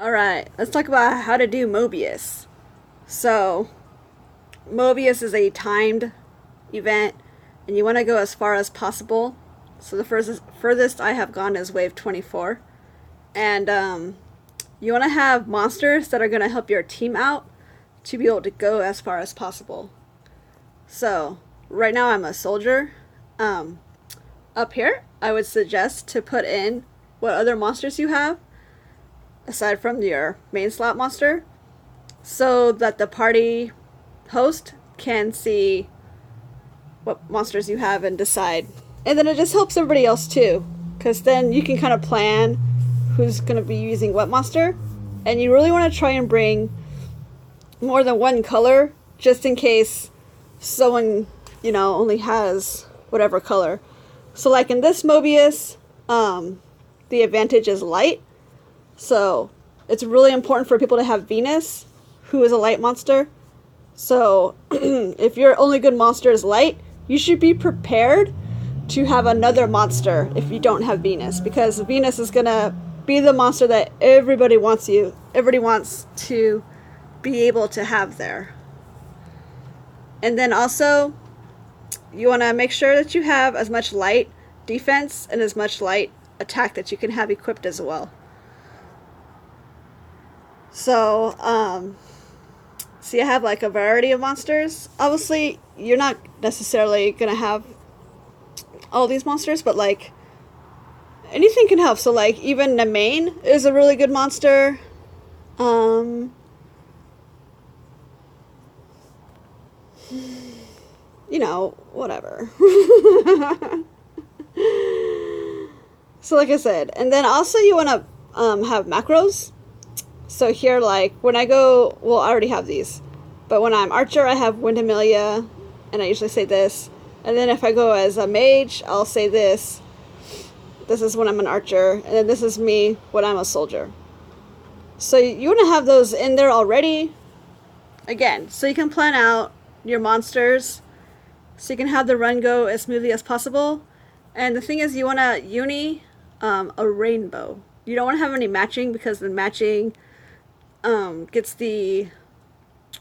Alright, let's talk about how to do mobius. So, mobius is a timed event, and you want to go as far as possible. So the furthest I have gone is wave 24. And you want to have monsters that are going to help your team out to be able to go as far as possible. So, right now I'm a soldier. Um, Up here, I would suggest to put in what other monsters you have, aside from your main slot monster, so that the party host can see what monsters you have and decide. And then it just helps everybody else too, because then you can kind of plan who's going to be using what monster. And you really want to try and bring more than one color, just in case someone, only has whatever color. So, like in this Mobius, the advantage is light. So, it's really important for people to have Venus, who is a light monster. So, if your only good monster is light, you should be prepared to have another monster if you don't have Venus, because Venus is gonna be the monster that everybody wants to be able to have there. And then also, you want to make sure that you have as much light defense and as much light attack that you can have equipped as well. So, so you have like a variety of monsters. Obviously, you're not necessarily gonna have all these monsters, but like anything can help. So like even Nemain is a really good monster. Whatever. So like I said, and then also you want to have macros. So here, like when I go, well, I already have these, but when I'm archer, I have Wind Amelia, and I usually say this. And then if I go as a mage, I'll say this. This is when I'm an archer, and then this is me when I'm a soldier. So you want to have those in there already, again, so you can plan out your monsters, so you can have the run go as smoothly as possible. And the thing is, you want to a rainbow. You don't want to have any matching, because the matching gets the,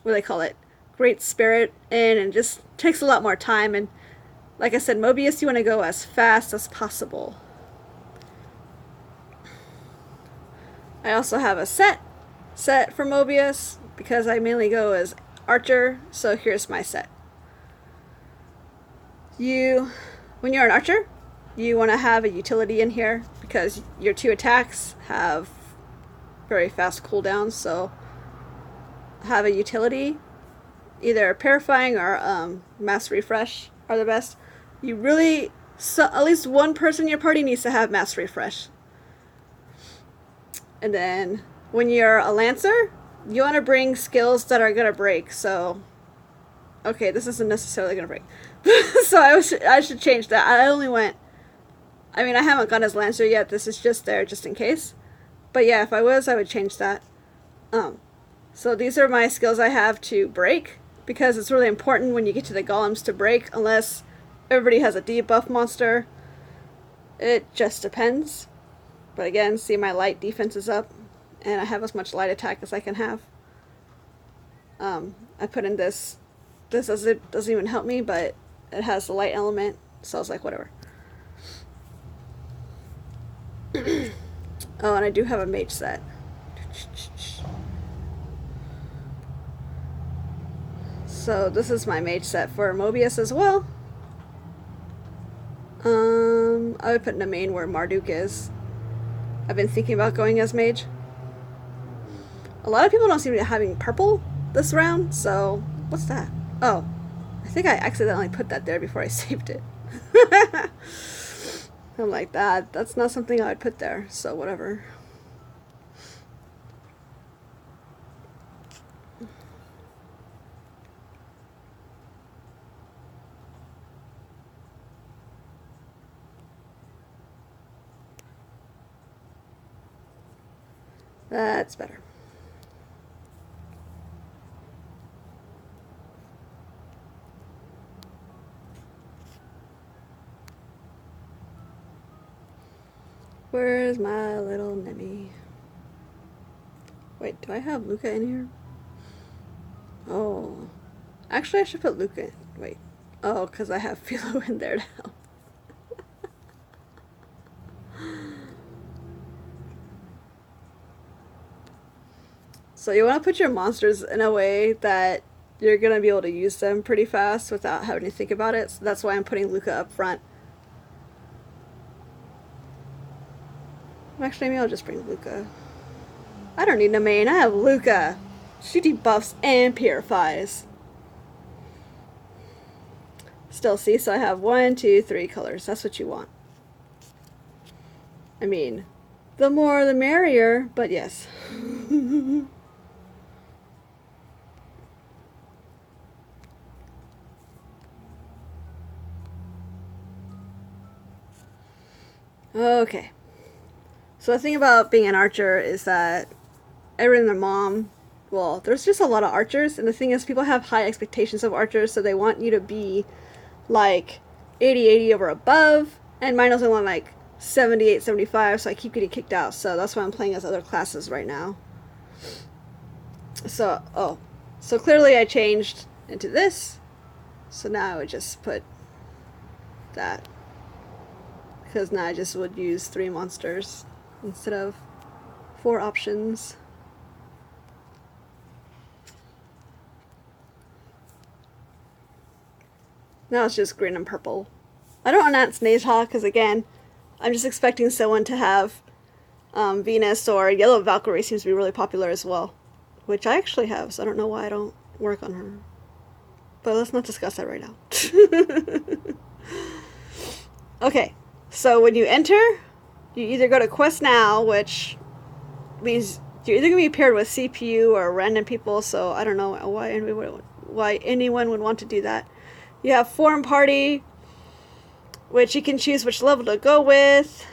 what do they call it, great spirit in, and just takes a lot more time. And like I said, Mobius, you want to go as fast as possible. I also have a set for Mobius, because I mainly go as archer. So here's my set. When you're an archer, you want to have a utility in here, because your 2 attacks have very fast cooldowns. So have a utility, either purifying or mass refresh are the best. At least one person in your party needs to have mass refresh. And then when you're a lancer, you want to bring skills that are gonna break. So, okay, this isn't necessarily gonna break. So I should change that. I haven't gone as lancer yet. This is just there just in case. But yeah, if I was, I would change that. So these are my skills I have to break, because it's really important when you get to the golems to break, unless everybody has a debuff monster. It just depends. But again, see, my light defense is up, and I have as much light attack as I can have. I put in this. This doesn't even help me, but it has the light element, so I was like, whatever. Oh, and I do have a mage set. So this is my mage set for Mobius as well. I would put Nemain where Marduk is. I've been thinking about going as mage. A lot of people don't seem to be having purple this round, so what's that? Oh, I think I accidentally put that there before I saved it. I'm like, that's not something I would put there, so whatever. That's better. Where's my little Nemi? Wait, do I have Luca in here? Oh. Actually, I should put Luca in. Wait. Oh, because I have Philo in there now. So you want to put your monsters in a way that you're going to be able to use them pretty fast without having to think about it. So that's why I'm putting Luca up front. Actually, maybe I'll just bring Luca. I don't need a main. I have Luca. She debuffs and purifies. Still, see, so I have 1, 2, 3 colors. That's what you want. I mean, the more the merrier, but yes. Okay. So the thing about being an archer is that everyone and their mom, well, there's just a lot of archers, and the thing is people have high expectations of archers, so they want you to be like 80 or above, and mine is only like 78, 75, so I keep getting kicked out, so that's why I'm playing as other classes right now. So, so clearly I changed into this, so now I would just put that. Because now I just would use 3 monsters instead of 4 options. Now it's just green and purple. I don't announce Snazehawk because, again, I'm just expecting someone to have Venus, or Yellow Valkyrie seems to be really popular as well. Which I actually have, so I don't know why I don't work on her. But let's not discuss that right now. Okay. So when you enter, you either go to Quest Now, which means you're either going to be paired with CPU or random people, so I don't know why anyone would want to do that. You have Forum Party, which you can choose which level to go with,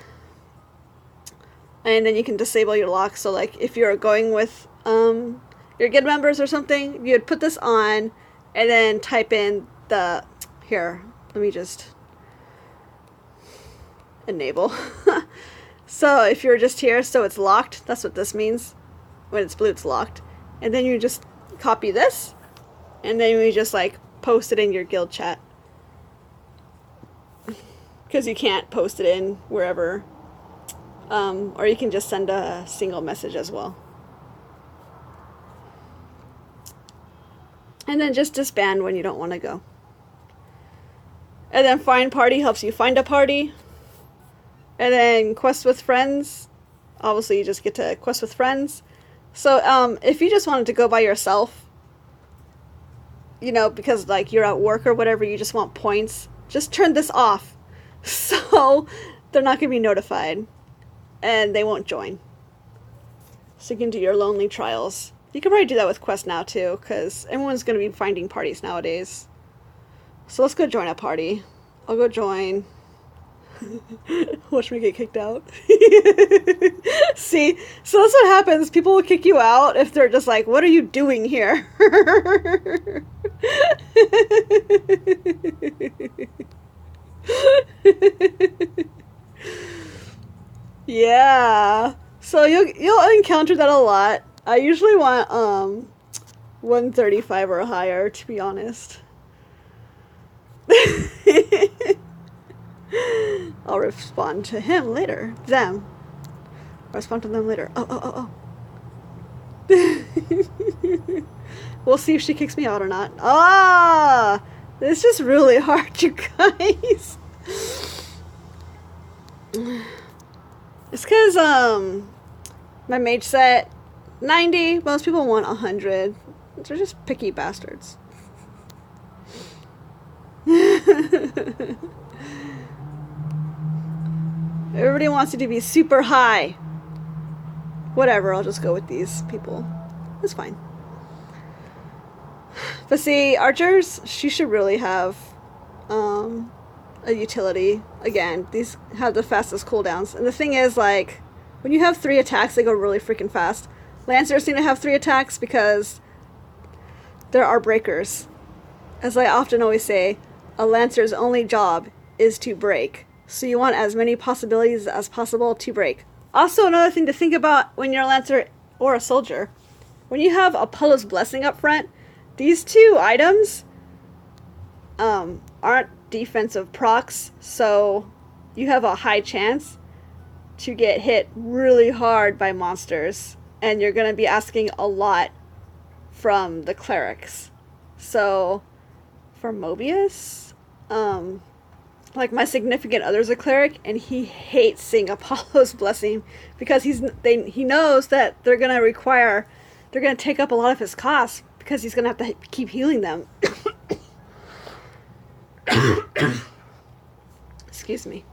and then you can disable your lock. So like if you're going with your guild members or something, you'd put this on and then type in the, here, let me just enable. So if you're just here, so it's locked, that's what this means. When it's blue, it's locked. And then you just copy this, and then you just like post it in your guild chat, because you can't post it in wherever, or you can just send a single message as well. And then just disband when you don't want to go. And then Find Party helps you find a party. And then Quest with Friends, obviously you just get to Quest with Friends. So if you just wanted to go by yourself, you know, because like you're at work or whatever, you just want points, just turn this off. So they're not going to be notified and they won't join. So you can do your lonely trials. You can probably do that with Quest Now too, because everyone's going to be finding parties nowadays. So let's go join a party. I'll go join. Watch me get kicked out. See? So that's what happens. People will kick you out if they're just like, what are you doing here? Yeah. So you'll encounter that a lot. I usually want 135 or higher, to be honest. I'll respond to him later. Them. I'll respond to them later. Oh. We'll see if she kicks me out or not. Ah! It's just really hard, you guys. It's because, my mage set 90. Most people want 100. They're just picky bastards. Everybody wants it to be super high. Whatever, I'll just go with these people. It's fine. But see, archers, she should really have a utility. Again, these have the fastest cooldowns. And the thing is, like, when you have 3 attacks, they go really freaking fast. Lancers seem to have 3 attacks because there are breakers. As I often always say, a Lancer's only job is to break. So you want as many possibilities as possible to break. Also, another thing to think about when you're a Lancer or a soldier. When you have Apollo's Blessing up front, these two items aren't defensive procs, so you have a high chance to get hit really hard by monsters, and you're going to be asking a lot from the clerics. So for Mobius, like my significant other's a cleric, and he hates seeing Apollo's Blessing because he knows that they're going to take up a lot of his costs because he's going to have to keep healing them. Excuse me.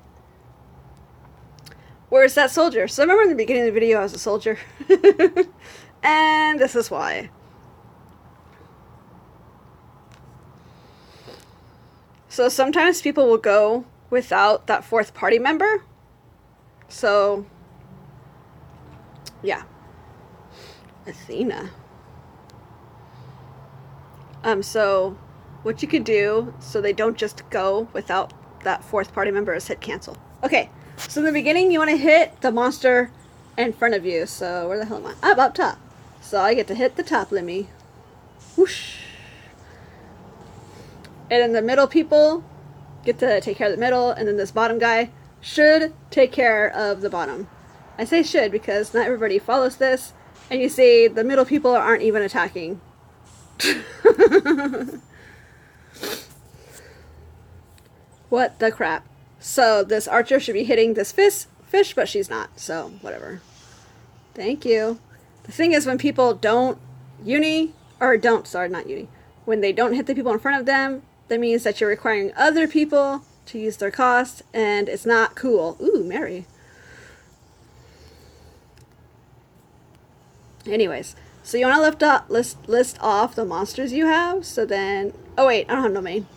Where's that soldier? So remember in the beginning of the video I was a soldier? And this is why. So sometimes people will go without that fourth party member. So, yeah. Athena. So what you could do so they don't just go without that fourth party member is hit cancel. Okay, so in the beginning you want to hit the monster in front of you. So where the hell am I? I'm up top. So I get to hit the top limmy. Whoosh. And then the middle people get to take care of the middle, and then this bottom guy should take care of the bottom. I say should because not everybody follows this, and you see the middle people aren't even attacking. What the crap. So this archer should be hitting this fish, but she's not, so whatever. Thank you. The thing is, when people don't when they don't hit the people in front of them, that means that you're requiring other people to use their cost, and it's not cool. Ooh, Mary. Anyways, so you want to list off the monsters you have, so then... Oh wait, I don't have no main.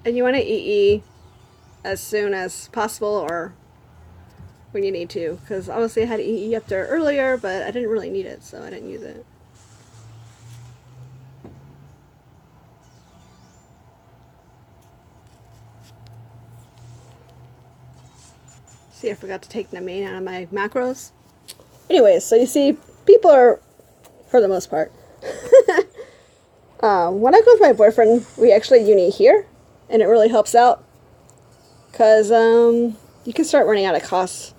And you want to EE as soon as possible, or when you need to, because obviously I had EE up there earlier, but I didn't really need it, so I didn't use it. See, I forgot to take the main out of my macros. Anyways, so you see, people are, for the most part. When I go with my boyfriend, we actually uni here, and it really helps out, because you can start running out of costs.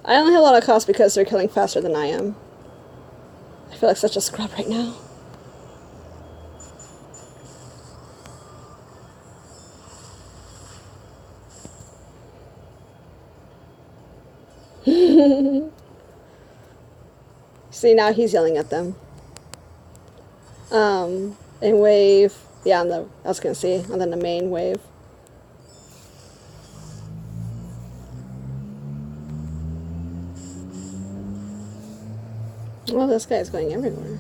I only have a lot of costs because they're killing faster than I am. I feel like such a scrub right now. See, now he's yelling at them. And wave, yeah, I was gonna say, on the main wave. Well, this guy's going everywhere.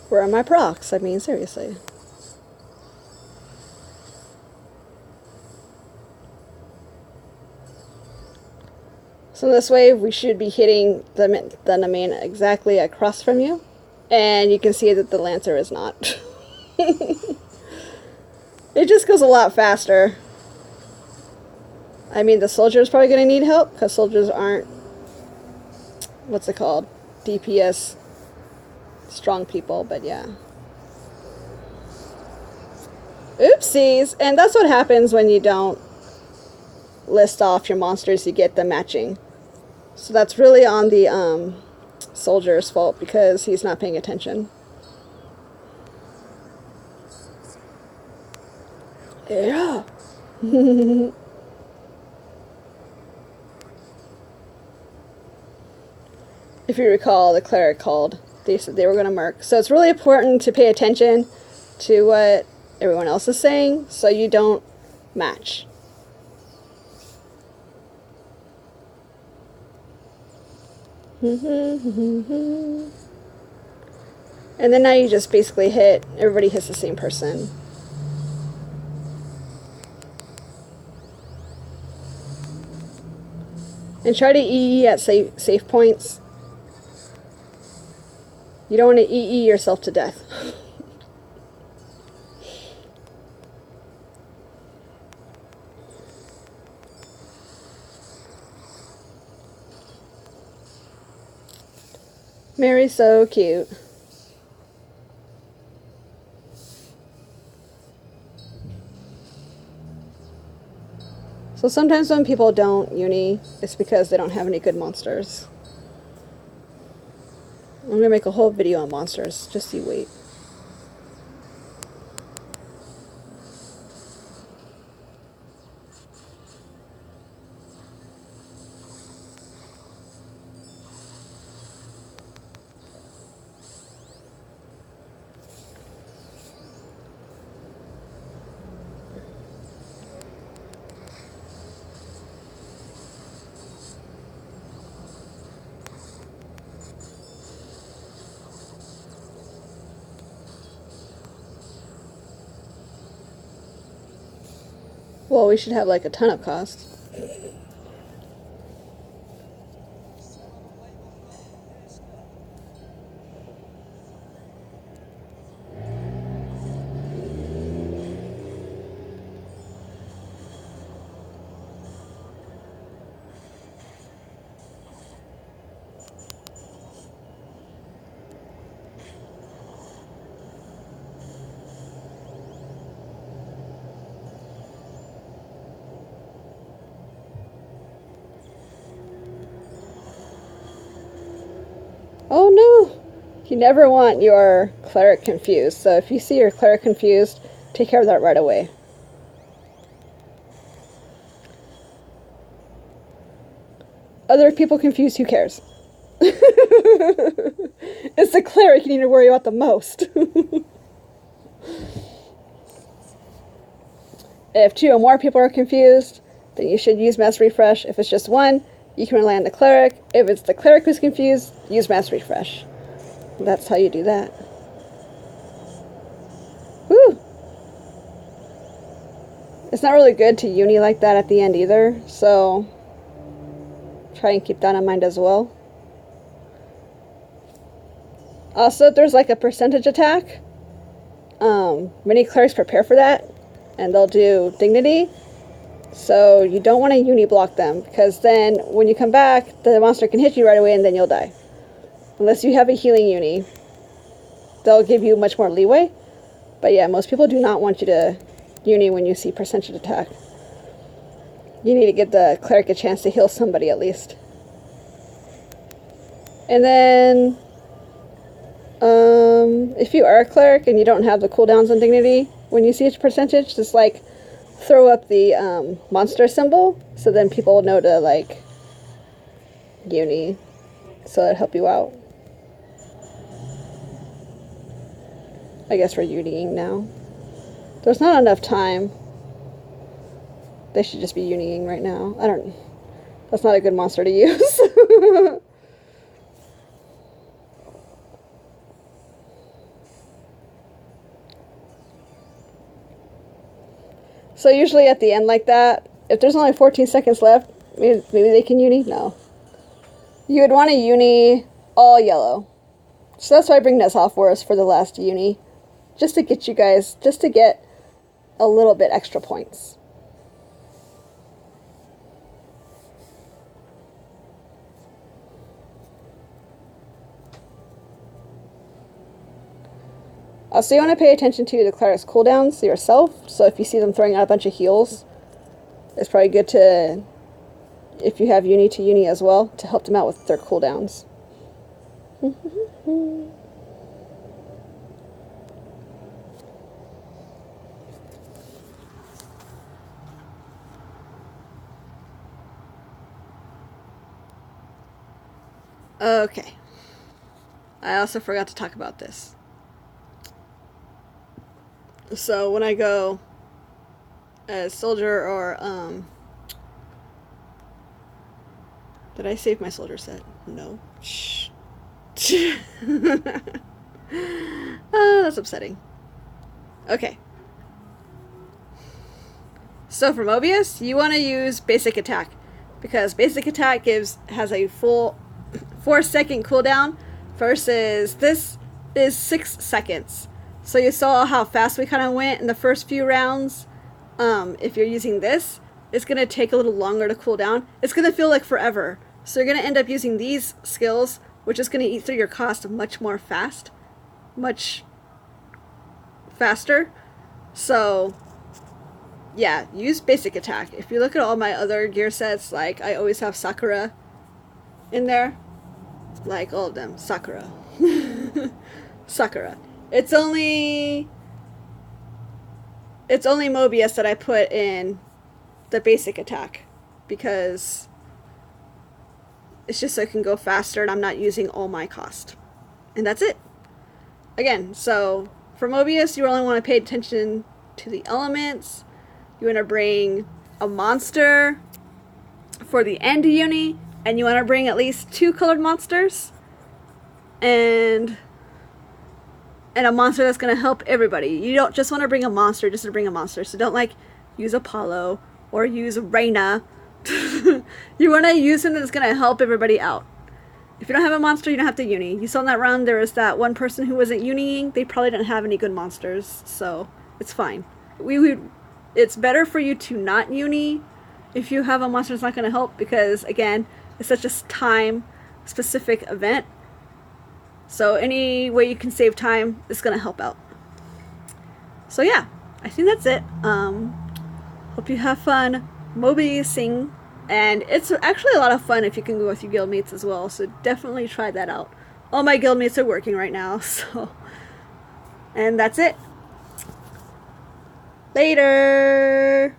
Where are my procs? I mean, seriously. So this wave, we should be hitting the main exactly across from you. And you can see that the Lancer is not. It just goes a lot faster. I mean, the soldier is probably going to need help, because soldiers aren't, what's it called, DPS strong people, but yeah. Oopsies! And that's what happens when you don't list off your monsters, you get the matching. So that's really on the soldier's fault, because he's not paying attention. Yeah. If you recall, the cleric called. They said they were going to mark. So it's really important to pay attention to what everyone else is saying, so you don't match. And then now you just basically everybody hits the same person. And try to EE at safe points. You don't want to EE yourself to death. Mary's so cute. So sometimes when people don't uni, it's because they don't have any good monsters. I'm going to make a whole video on monsters. Just you wait. Well, we should have like a ton of cost. Oh no! You never want your cleric confused, so if you see your cleric confused, take care of that right away. Other people confused, who cares? It's the cleric you need to worry about the most. If 2 or more people are confused, then you should use mass refresh. If it's just 1, you can rely on the cleric. If it's the cleric who's confused, use mass refresh. That's how you do that. Woo! It's not really good to uni like that at the end either, so try and keep that in mind as well. Also, if there's like a percentage attack, many clerics prepare for that, and they'll do dignity. So you don't want to uni block them, because then when you come back, the monster can hit you right away and then you'll die. Unless you have a healing uni, they'll give you much more leeway. But yeah, most people do not want you to uni when you see percentage attack. You need to give the cleric a chance to heal somebody at least. And then, if you are a cleric and you don't have the cooldowns on dignity, when you see a percentage, just like throw up the monster symbol, so then people will know to like uni, so that'll help you out. I guess we're uniing now. There's not enough time. They should just be uniing right now. That's not a good monster to use. So usually at the end like that, if there's only 14 seconds left, maybe they can uni? No. You would want to uni all yellow. So that's why I bring this off for us for the last uni. Just to get you guys, just to get a little bit extra points. So you want to pay attention to the cleric's cooldowns yourself. So if you see them throwing out a bunch of heals, it's probably good to, if you have uni, to uni as well, to help them out with their cooldowns. Okay. I also forgot to talk about this. So when I go as soldier or Did I save my soldier set? No. Shh. Oh, that's upsetting. Okay. So for Mobius, you want to use basic attack, because basic attack has a full 4-second cooldown versus this is 6 seconds. So you saw how fast we kind of went in the first few rounds. If you're using this, it's going to take a little longer to cool down. It's going to feel like forever. So you're going to end up using these skills, which is going to eat through your cost much faster. So yeah, use basic attack. If you look at all my other gear sets, like I always have Sakura in there. Like all of them. Sakura. Sakura. It's only Mobius that I put in the basic attack, because it's just so I can go faster and I'm not using all my cost. And that's it. Again, so for Mobius, you only want to pay attention to the elements. You want to bring a monster for the end uni, and you want to bring at least 2 colored monsters, and a monster that's going to help everybody. You don't just want to bring a monster just to bring a monster. So don't like use Apollo or use Reina. You want to use something that's going to help everybody out. If you don't have a monster, you don't have to uni. You saw in that round there was that one person who wasn't uniing. They probably didn't have any good monsters, so it's fine. It's better for you to not uni if you have a monster that's not going to help, because again, it's such a time specific event. So any way you can save time is going to help out. So yeah, I think that's it. Hope you have fun Mobiusing, and it's actually a lot of fun if you can go with your guildmates as well, so definitely try that out. All my guildmates are working right now, so... And that's it. Later!